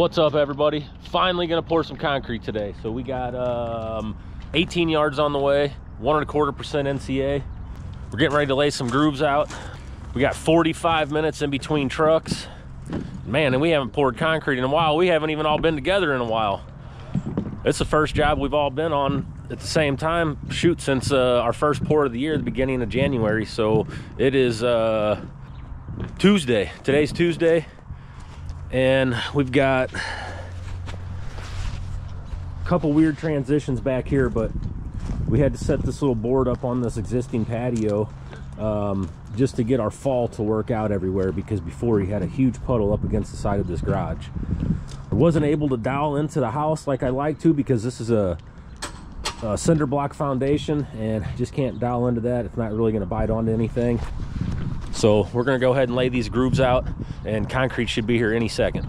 What's up, everybody? Finally gonna pour some concrete today. So we got 18 yards on the way, 1.25% NCA. We're getting ready to lay some grooves out. We got 45 minutes in between trucks. Man, and we haven't poured concrete in a while. We haven't even all been together in a while. It's the first job we've all been on at the same time, shoot, since our first pour of the year, the beginning of January. So it is Tuesday. Today's Tuesday. And we've got a couple weird transitions back here, but we had to set this little board up on this existing patio just to get our fall to work out everywhere, because before he had a huge puddle up against the side of this garage. I wasn't able to dowel into the house like I like to, because this is a cinder block foundation and just can't dowel into that. It's not really going to bite onto anything. So we're going to go ahead and lay these grooves out, and concrete should be here any second.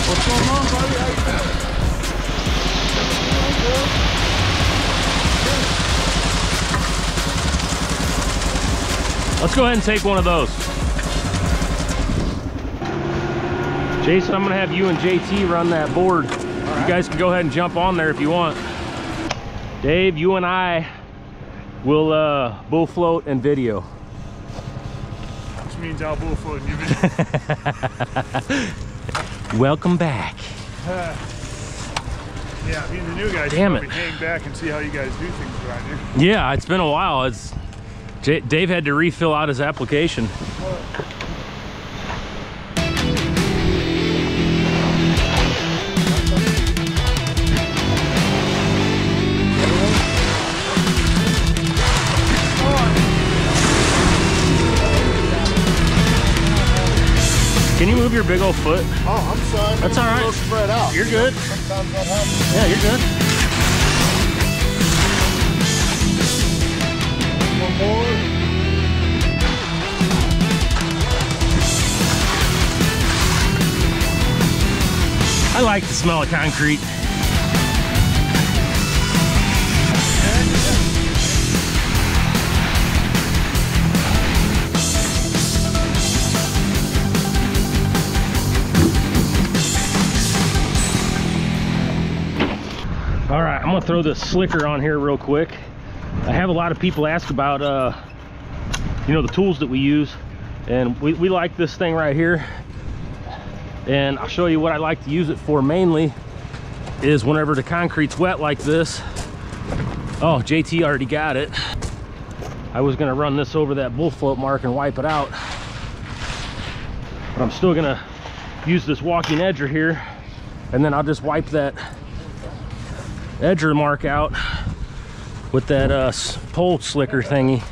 What's going on, buddy? How you doing? Let's go ahead and take one of those. Jason, I'm gonna have you and JT run that board. All right. You guys can go ahead and jump on there if you want. Dave, you and I will bull float and video. Which means I'll bull float and you video. Welcome back. Yeah, being the new guys, damn it, hang back and see how you guys do things around here. Yeah, it's been a while. Dave had to refill out his application. Can you move your big old foot? Oh, I'm sorry. That's all right. A little spread out. You're good. Sometimes that happens. Yeah, you're good. One more. I like the smell of concrete. All right, I'm gonna throw this slicker on here real quick. I have a lot of people ask about you know, the tools that we use, and we like this thing right here, and I'll show you what I like to use it for. Mainly is whenever the concrete's wet like this. Oh, JT already got it. I was gonna run this over that bull float mark and wipe it out, but I'm still gonna use this walking edger here, and then I'll just wipe that edger mark out with that pole slicker thingy.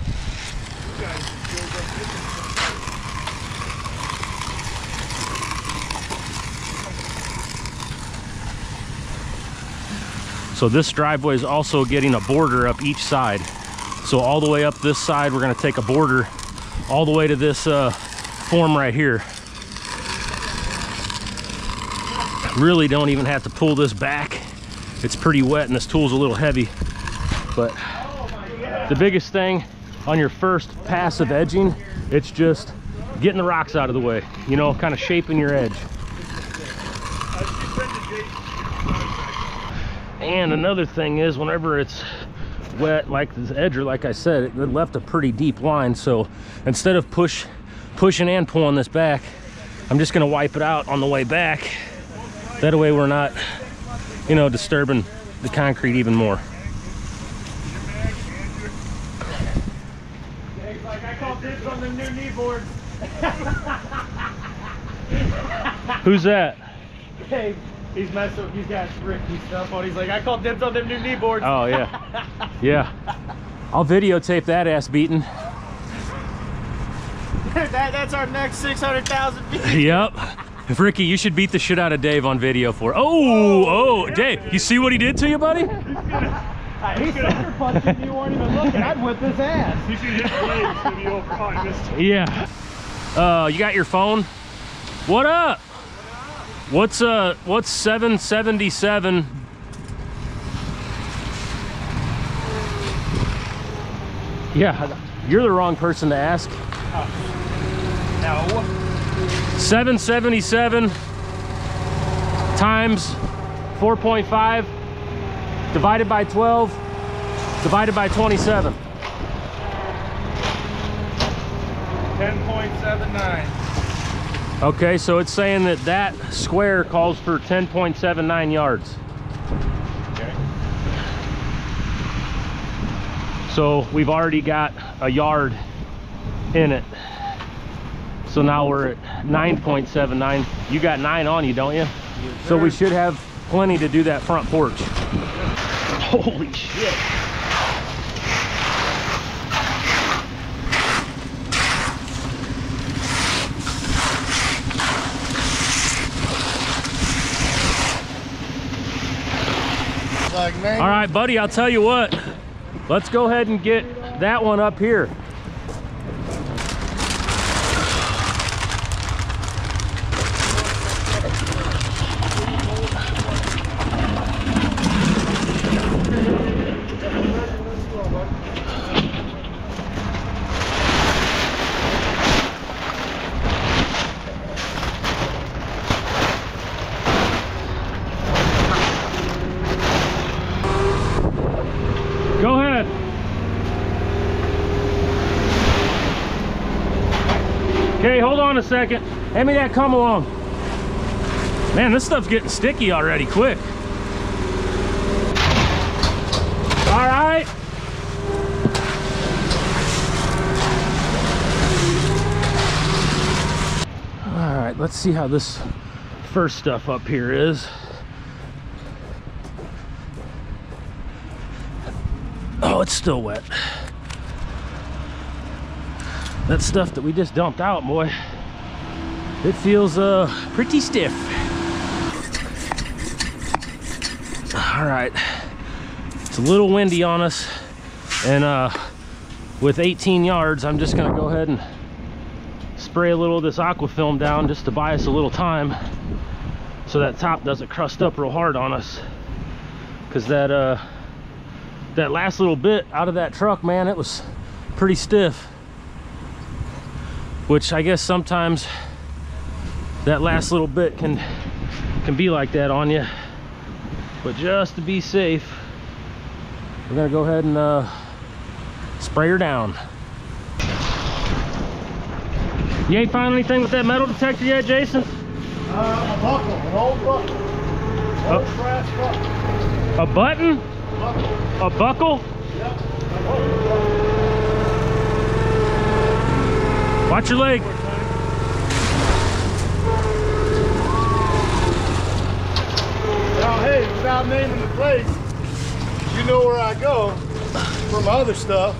So this driveway is also getting a border up each side. So all the way up this side, we're gonna take a border all the way to this form right here. Really don't even have to pull this back. It's pretty wet and this tool's a little heavy. But the biggest thing on your first pass of edging, it's just getting the rocks out of the way, you know, kind of shaping your edge. And another thing is, whenever it's wet like this edger, like I said, it left a pretty deep line. So instead of pushing and pulling this back, I'm just gonna wipe it out on the way back. That way we're not, you know, disturbing the concrete even more. Like I called dibs on the new knee boards. Who's that? Hey, he's messing with, he's got Ricky stuff on. He's like, I called dibs on them new knee boards. Oh yeah. Yeah. I'll videotape that ass beating. That's our next 600,000 views. Yep. Ricky, you should beat the shit out of Dave on video for. Oh, Dave, you see what he did to you, buddy? He's sucker punching, you weren't even looking. I'd whip his ass. You should hit the legs to be over. Oh, I missed it. Yeah. You got your phone? What up? What's 777? Yeah, you're the wrong person to ask. No. 777 times 4.5 divided by 12 divided by 27. 10.79. Okay, so it's saying that that square calls for 10.79 yards. Okay. So we've already got a yard in it. So now we're at 9.79. You got 9 on you, don't you? Yes, so we should have plenty to do that front porch. Holy shit. All right, buddy, I'll tell you what. Let's go ahead and get that one up here. Go ahead. Okay, hold on a second. Hand me that come along. Man, this stuff's getting sticky already, quick. All right. All right, let's see how this first stuff up here is. Oh, it's still wet. That stuff that we just dumped out, boy, it feels pretty stiff. All right, it's a little windy on us, and with 18 yards, I'm just gonna go ahead and spray a little of this Aquafilm down just to buy us a little time so that top doesn't crust up real hard on us, because that last little bit out of that truck, man, it was pretty stiff. Which I guess sometimes that last little bit can be like that on you. But just to be safe, we're gonna go ahead and spray her down. You ain't found anything with that metal detector yet, Jason? A buckle, an old buckle. Old brass buckle. A button? Buckle. A buckle? Yep. Watch your leg. Now, hey, without naming the place, you know where I go for my other stuff.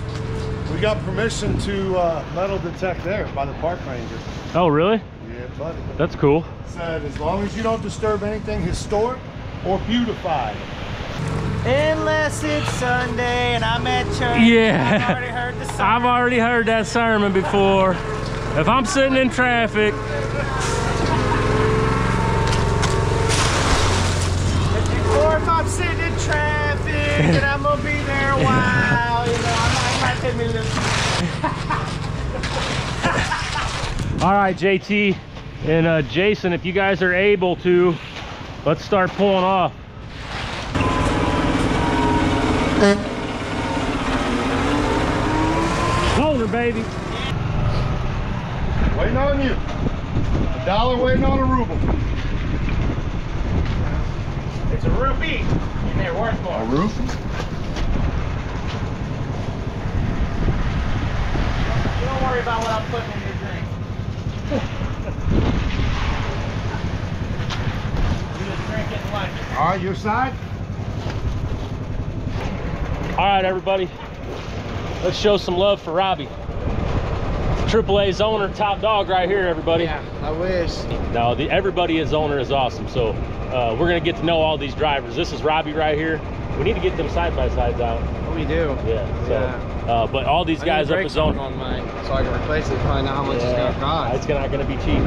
We got permission to metal detect there by the park ranger. Oh, really? Yeah, buddy. That's cool. Said as long as you don't disturb anything historic or beautified. Unless it's Sunday and I'm at church. Yeah. I've already heard the sermon. I've already heard that sermon before. If I'm sitting in traffic, Or if I'm sitting in traffic and I'm gonna be there a while, you know, I might take me a little. all right, JT and Jason, if you guys are able to, let's start pulling off. Hold her, baby. Waiting on you. $1 waiting on a ruble. It's a rupee, and they're worth more. A roof? You don't worry about what I'm putting in your drink. You just drink it and like it. All right, your side? All right, everybody, let's show some love for Robbie. AAA's owner, top dog right here, everybody. Yeah, I wish. Now, everybody is owner is awesome, so we're gonna get to know all these drivers. This is Robbie right here. We need to get them side-by-sides out. We do. Yeah, so But all these guys up at Zone on mine, so I can replace it. Probably know how much it's gonna cost. It's not gonna be cheap.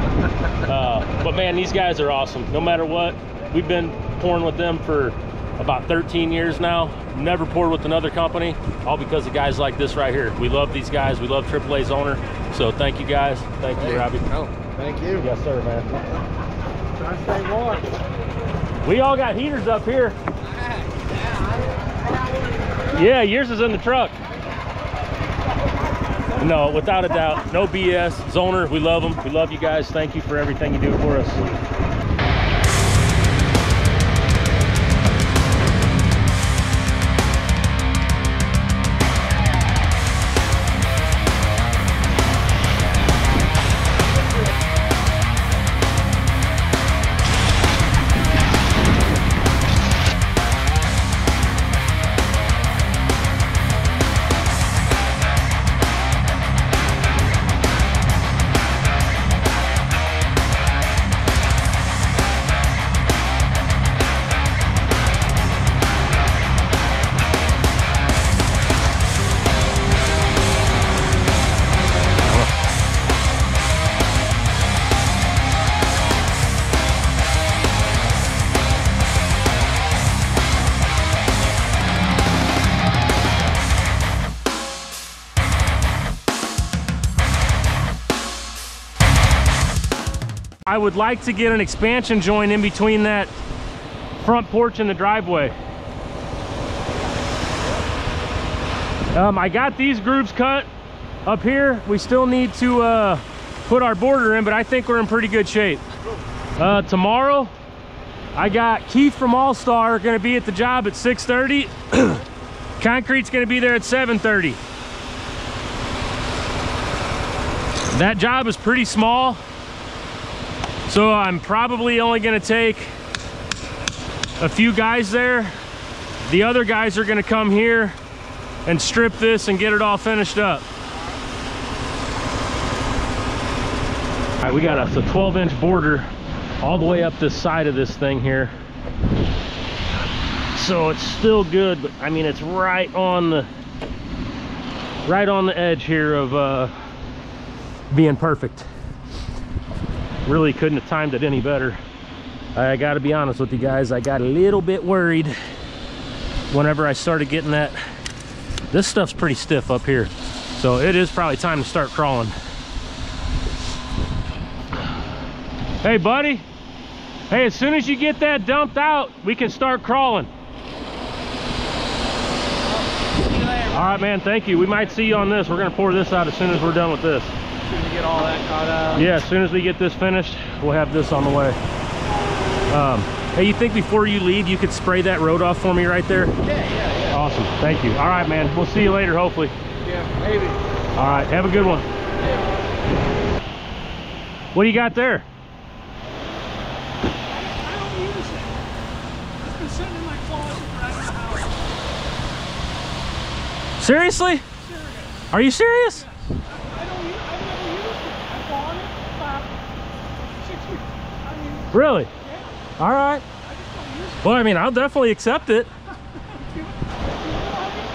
But man, these guys are awesome. No matter what, we've been pouring with them for about 13 years now. Never poured with another company, all because of guys like this right here. We love these guys. We love AAA Zoner. So thank you guys. Thank you, Robbie. Oh, thank you. Yes, sir, man. Try to stay warm. We all got heaters up here. Yeah, yours is in the truck. No, without a doubt, no BS. Zoner, we love them. We love you guys. Thank you for everything you do for us. I would like to get an expansion joint in between that front porch and the driveway. I got these grooves cut up here. We still need to put our border in, but I think we're in pretty good shape. Tomorrow, I got Keith from All-Star gonna be at the job at 6:30. Concrete's gonna be there at 7:30. That job is pretty small, so I'm probably only gonna take a few guys there. The other guys are gonna come here and strip this and get it all finished up. All right, we got us a 12-inch border all the way up this side of this thing here. So it's still good, but I mean, it's right on the edge here of being perfect. Really couldn't have timed it any better. I gotta be honest with you guys, I got a little bit worried whenever I started getting that. This stuff's pretty stiff up here, so it is probably time to start crawling. Hey buddy, hey, as soon as you get that dumped out, we can start crawling. All right, man, thank you. We might see you on this. We're gonna pour this out as soon as we're done with this. As soon as we get all that caught up. Yeah, as soon as we get this finished, we'll have this on the way. Hey, you think before you leave, you could spray that road off for me right there? Yeah. Awesome, thank you. All right, man, we'll see you later, hopefully. Yeah, maybe. All right, have a good one. Yeah. What do you got there? I don't use it. It's been sitting in my closet right in the house. Seriously? Serious. Are you serious? I've never used it. I bought it about 6 weeks. I mean, Really? yeah, All right. I just don't use it. Well, I mean, I'll definitely accept it.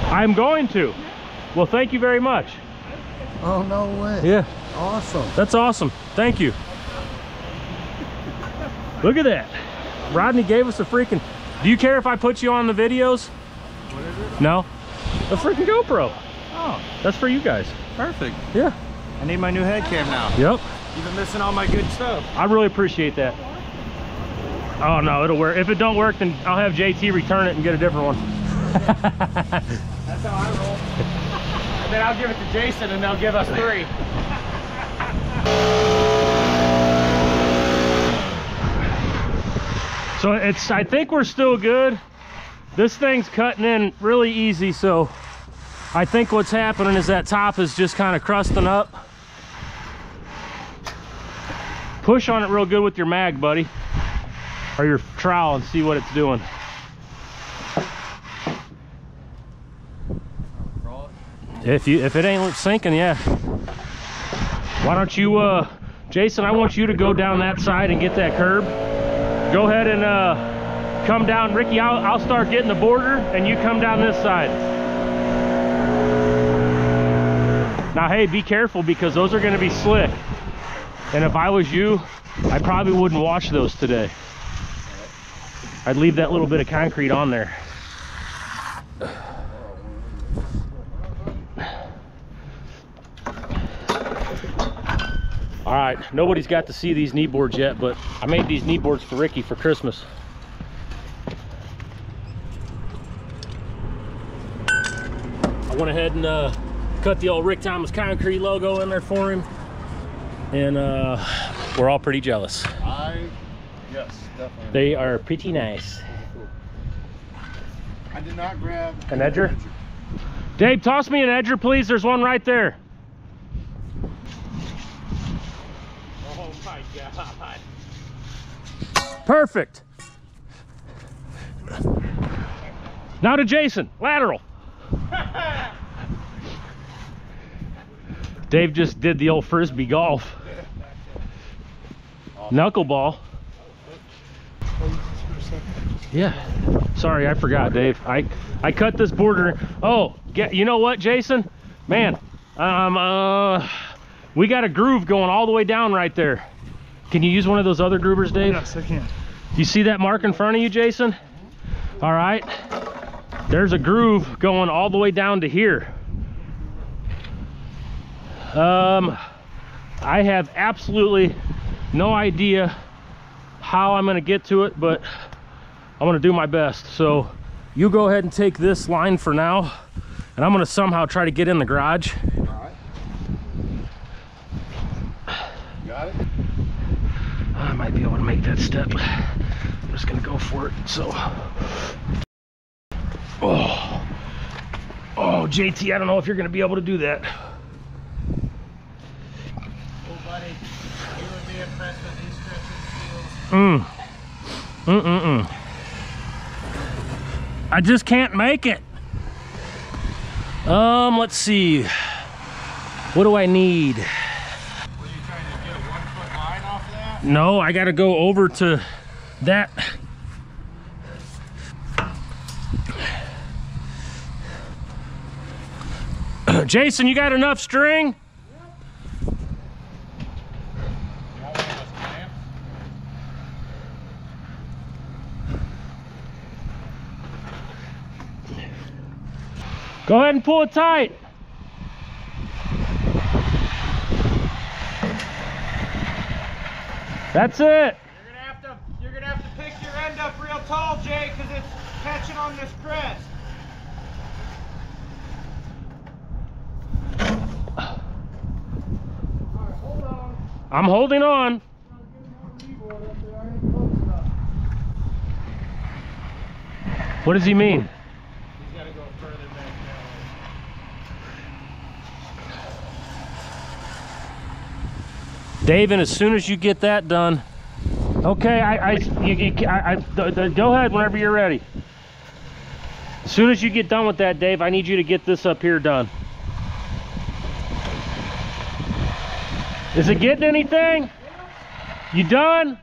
I'm going to. Well, thank you very much. Oh, no way. Yeah, Awesome. that's awesome. Thank you. Look at that. Rodney gave us a freaking... Do you care if I put you on the videos? What is it? No? A freaking GoPro. Oh, That's for you guys. perfect. Yeah. I need my new head cam now. Yep. You've been missing all my good stuff. I really appreciate that. Oh, no, it'll work. If it don't work, then I'll have JT return it and get a different one. That's how I roll. And then I'll give it to Jason and they'll give us 3. So I think we're still good. This thing's cutting in really easy, so I think what's happening is that top is just kind of crusting up. Push on it real good with your mag, buddy, or your trowel, and see what it's doing. If it ain't sinking, yeah. Why don't you, Jason, I want you to go down that side and get that curb. Go ahead and come down. Ricky, I'll start getting the border, and you come down this side. Now, hey, be careful because those are going to be slick. And if I was you, I probably wouldn't wash those today. I'd leave that little bit of concrete on there. All right, nobody's got to see these knee boards yet, but I made these knee boards for Ricky for Christmas. I went ahead and cut the old Rick Thomas Concrete logo in there for him, and we're all pretty jealous. Yes, definitely. They are pretty nice. I did not grab an edger. Dave, toss me an edger, please. There's one right there. Oh my God. Perfect. Now to Jason, lateral. Dave just did the old Frisbee golf. Knuckleball. Yeah. Sorry, I forgot, Dave. I cut this border. Oh, you know what, Jason? Man, we got a groove going all the way down right there. Can you use one of those other groovers, Dave? Yes, I can. You see that mark in front of you, Jason? All right. There's a groove going all the way down to here. I have absolutely no idea how I'm going to get to it, but I'm going to do my best. So you go ahead and take this line for now, and I'm going to somehow try to get in the garage. All right. Got it? I might be able to make that step. I'm just going to go for it. So, oh, JT, I don't know if you're going to be able to do that. Oh, buddy, you would be impressed with these stretching skills. I just can't make it. Let's see. What do I need? Were you trying to get a 1 foot line off that? No, I got to go over to that. Jason, you got enough string? Go ahead and pull it tight. That's it. You're gonna have to pick your end up real tall, Jay, because it's catching on this crest. I'm holding on. What does he mean? He's gotta go further back down. Dave, and as soon as you get that done, okay, go ahead whenever you're ready. As soon as you get done with that, Dave, I need you to get this up here done. Is it getting anything? You done?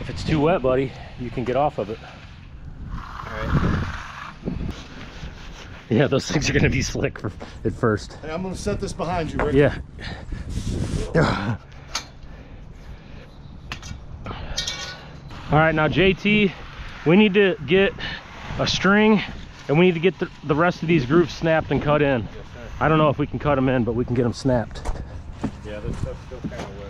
If it's too wet, buddy, you can get off of it. Yeah, those things are going to be slick at first. Hey, I'm going to set this behind you, Rick. Yeah. All right, now JT, we need to get a string and we need to get the rest of these grooves snapped and cut in. Yes, I don't know if we can cut them in, but we can get them snapped. Yeah, this stuff's still kind of wet.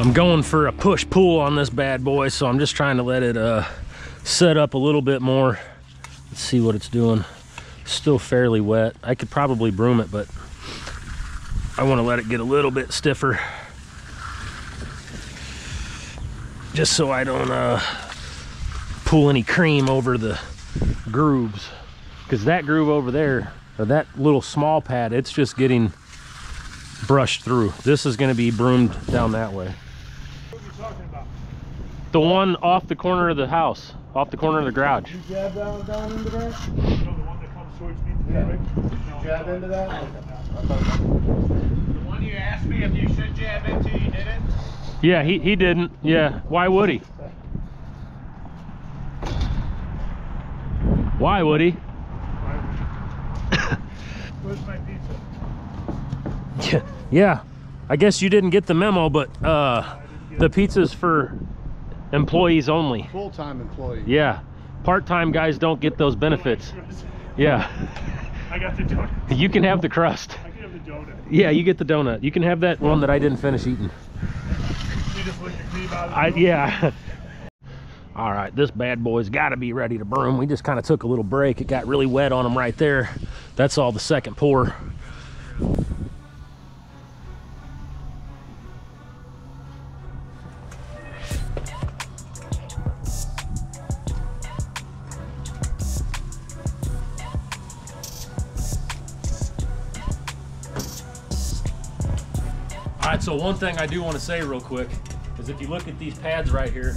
I'm going for a push-pull on this bad boy, so I'm just trying to let it set up a little bit more. Let's see what it's doing. Still fairly wet. I could probably broom it, but I want to let it get a little bit stiffer, just so I don't pull any cream over the grooves, because that groove over there, or that little small pad, it's just getting brushed through. This is going to be broomed down that way. What are you talking about? The one off the corner of the house, off the corner of the garage. You jab down into that? You know, the one that comes towards me? Yeah. Right? You jab into that? The one you asked me if you should jab into, you didn't? Yeah, he didn't. Yeah, why would he? Why would he? Where's my pizza? Yeah, I guess you didn't get the memo, but the pizza's for employees only. Full-time employee. Yeah, part-time guys don't get those benefits. Yeah. I got the donut. You can have the crust. I can have the donut. Yeah, you get the donut. You can have that one that I didn't finish eating. You just lick the cream out of the Yeah. All right, this bad boy's got to be ready to broom. We just kind of took a little break. It got really wet on him right there. That's all the second pour. All right, so one thing I do want to say real quick is if you look at these pads right here,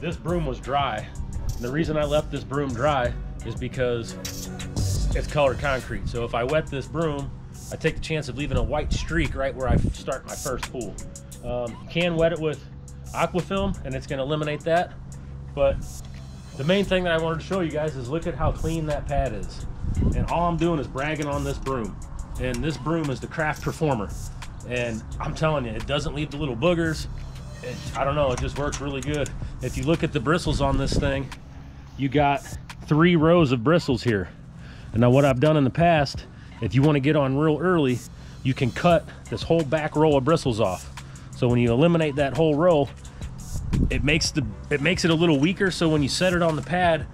this broom was dry. And the reason I left this broom dry is because it's colored concrete. So if I wet this broom, I take the chance of leaving a white streak right where I start my first pool. You can wet it with Aquafilm and it's gonna eliminate that. But the main thing that I wanted to show you guys is look at how clean that pad is. And all I'm doing is bragging on this broom. And this broom is the Craft Performer. And I'm telling you, it doesn't leave the little boogers. I don't know, it just works really good. If you look at the bristles on this thing, you got 3 rows of bristles here. And now what I've done in the past, if you want to get on real early, you can cut this whole back row of bristles off. So when you eliminate that whole row, it makes it a little weaker, so when you set it on the pad,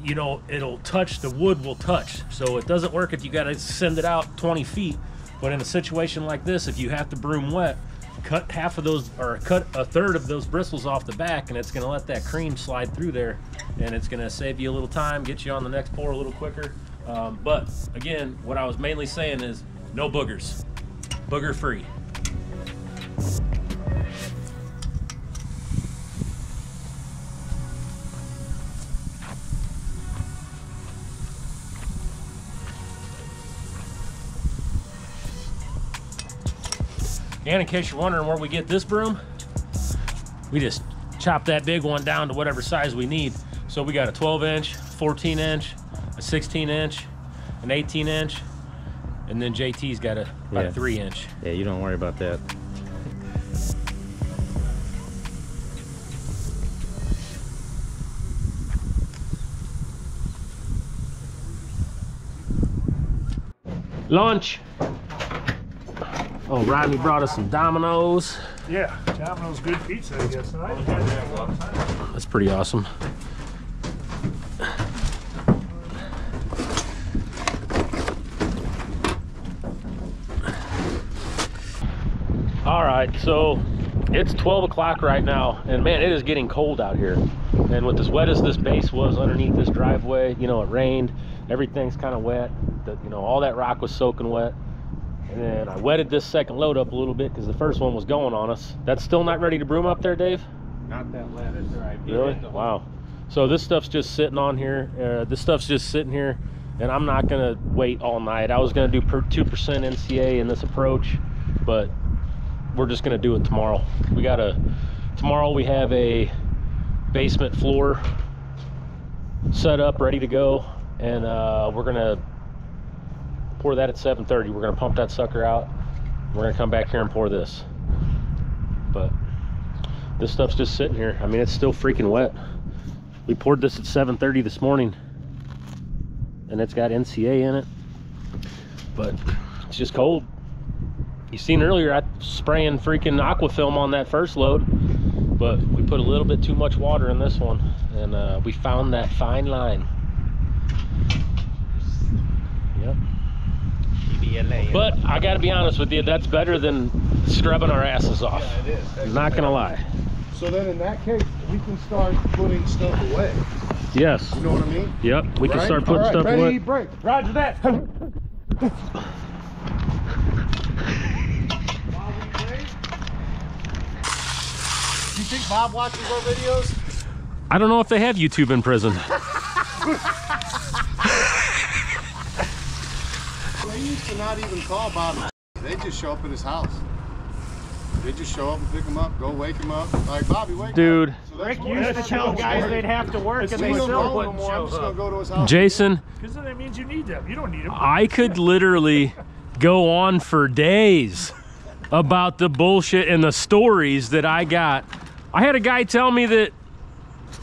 you know, it'll touch, the wood will touch. So it doesn't work if you got to send it out 20 feet. But in a situation like this, if you have to broom wet, cut half of those, or cut a third of those bristles off the back, and it's going to let that cream slide through there, and it's going to save you a little time, get you on the next pour a little quicker. But again, what I was mainly saying is no boogers, booger free. And in case you're wondering where we get this broom, we just chop that big one down to whatever size we need. So we got a 12-inch, 14-inch, a 16-inch, an 18-inch, and then JT's got about a 3-inch. Yeah, you don't worry about that. Lunch. Oh, Rodney brought us some Domino's. Yeah, Domino's good pizza, I guess. I haven't had that in a long time. That's pretty awesome. All right, so it's 12 o'clock right now, and man, it is getting cold out here. And with as wet as this base was underneath this driveway, you know, it rained, everything's kind of wet. You know, all that rock was soaking wet. And then I wetted this second load up a little bit because the first one was going on us. That's still not ready to broom up there, Dave? Not that wet. Right. Really? Wow. So this stuff's just sitting on here. This stuff's just sitting here, and I'm not gonna wait all night. I was gonna do 2% NCA in this approach, but we're just gonna do it tomorrow. Tomorrow we have a basement floor set up, ready to go, and we're gonna pour that at 7:30. We're gonna pump that sucker out. We're gonna come back here and pour this. But this stuff's just sitting here. I mean, it's still freaking wet. We poured this at 7:30 this morning, and it's got NCA in it, but it's just cold. You seen earlier, I spraying freaking Aquafilm on that first load, but we put a little bit too much water in this one, and we found that fine line. Yep. But I gotta be honest with you, that's better than scrubbing our asses off. Yeah, it is. I'm not gonna lie. So then in that case, we can start putting stuff away. Yes. You know what I mean? Yep, we can Right? start putting All right, stuff ready, away. break. Roger that. You think Bob watches our videos? I don't know if they have YouTube in prison. They used to not even call Bob. They just show up at his house. They just show up and pick him up, go wake him up. Like, Bobby, wake up. Dude. So that's Rick what used we're to tell doing. guys they'd have to work and they I'm still no wouldn't more. I'm show just gonna up. go to his house. Jason, Because then that means you need them. You don't need them. I could literally go on for days about the bullshit and the stories that I got. I had a guy tell me that,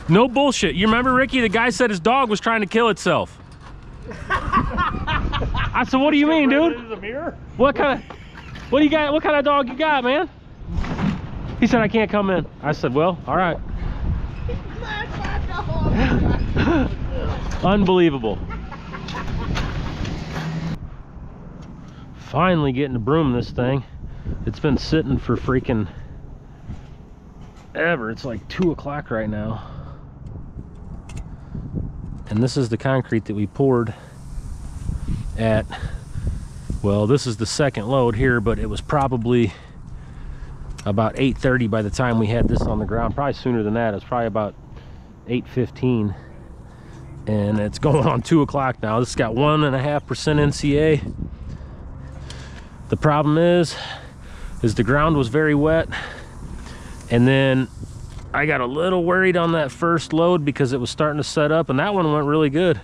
no bullshit. You remember, Ricky? The guy said his dog was trying to kill itself. I said, what do you mean, dude? The mirror? What kind of dog you got, man? He said, I can't come in. I said, well, all right. Unbelievable. Finally getting to broom this thing. It's been sitting for freaking ever. It's like 2 o'clock right now. And this is the concrete that we poured at, well, this is the second load here, but it was probably about 8:30 by the time we had this on the ground. Probably sooner than that. It was probably about 8:15, and it's going on 2 o'clock now. This has got 1.5% NCA. The problem is the ground was very wet, and then I got a little worried on that first load because it was starting to set up, and that one went really good.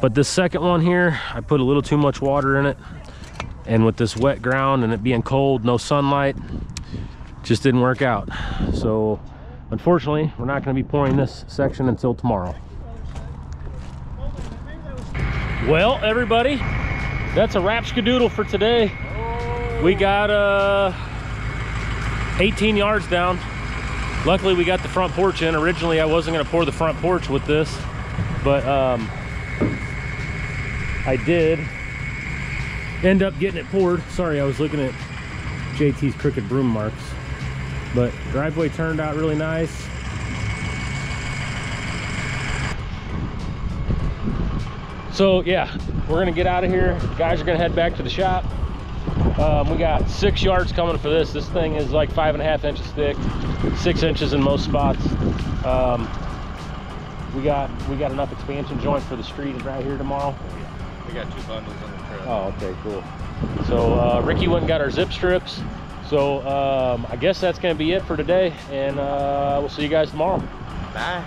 But this second one here, I put a little too much water in it, and with this wet ground and it being cold, no sunlight, just didn't work out. So unfortunately, we're not going to be pouring this section until tomorrow. Well, everybody, that's a wrap skadoodle for today. We got 18 yards down. Luckily we got the front porch in. Originally I wasn't going to pour the front porch with this, but I did end up getting it poured. Sorry, I was looking at JT's crooked broom marks. But driveway turned out really nice. So yeah, we're gonna get out of here. Guys are gonna head back to the shop. We got 6 yards coming for this. This thing is like 5.5 inches thick, 6 inches in most spots. We got enough expansion joint for the street right here tomorrow. We got 2 bundles on the truck. Oh, okay, cool. So Ricky went and got our zip strips. So I guess that's gonna be it for today, and we'll see you guys tomorrow. Bye.